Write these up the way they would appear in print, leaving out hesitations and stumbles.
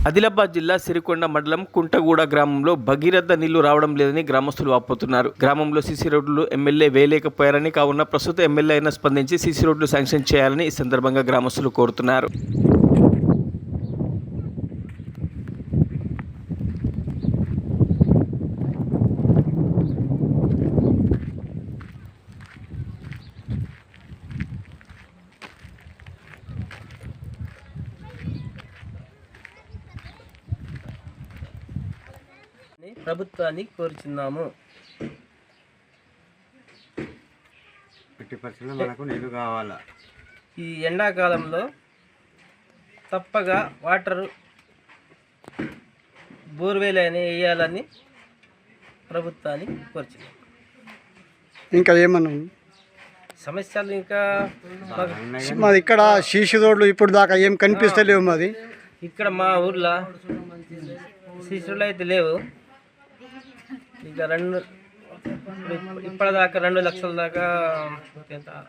ఆదిలాబాద్ జిల్లా సిరికొండ మండలం కుంటగూడ గ్రామంలో భగీరథ నీళ్లు రావడం లేదని గ్రామస్తులు వాపోతున్నారు. గ్రామంలో సీసీ రోడ్లు ఎమ్మెల్యే వేయలేకపోయారని, కావున ప్రస్తుత ఎమ్మెల్యే అయినా స్పందించి సీసీ రోడ్లు శాంక్షన్ చేయాలని ఈ సందర్భంగా గ్రామస్తులు కోరుతున్నారు. ప్రభుత్వాన్ని కోరుచున్నాము. ఎట్టి పరిస్థితుల్లో మనకు నీళ్లు కావాలా. ఈ ఎండాకాలంలో తప్పగా వాటర్ బోర్వెల్ అని వేయాలని ప్రభుత్వాన్ని కోరుచున్నాము. ఇంకా ఏమన్నా సమస్యలు ఇంకా మాది ఇక్కడ సీసీ రోడ్లు ఇప్పుడు దాకా ఏం కనిపిస్తలేవు. మాది ఇక్కడ మా ఊర్లో సీసీలు అయితే లేవు. ఇక ఇప్పటిదాకా 2 లక్షల దాకా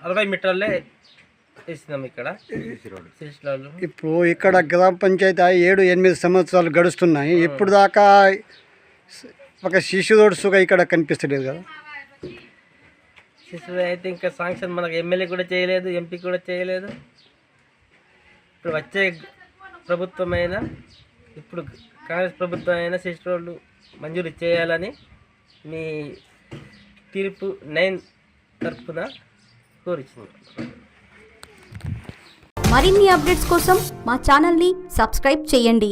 60 మీటర్లే వేసినాం ఇక్కడ సీసీ రోడ్లు. ఇప్పుడు ఇక్కడ గ్రామ పంచాయతీ 7-8 సంవత్సరాలు గడుస్తున్నాయి. ఇప్పుడు దాకా ఒక సీసీ రోడ్ సుగా ఇక్కడ కనిపిస్తలేదు కదా. సీసీ అయితే ఇంకా శాంక్షన్ మనకు ఎమ్మెల్యే కూడా చేయలేదు, ఎంపీ కూడా చేయలేదు. ఇప్పుడు వచ్చే ప్రభుత్వం అయినా, ఇప్పుడు కాంగ్రెస్ ప్రభుత్వం అయినా సీసీ రోడ్లు మంజూరు చేయాలని మీ తీర్పు 9 తరఫున కోరుచున్నాం. మరిన్ని అప్డేట్స్ కోసం మా ఛానల్ని సబ్స్క్రైబ్ చేయండి.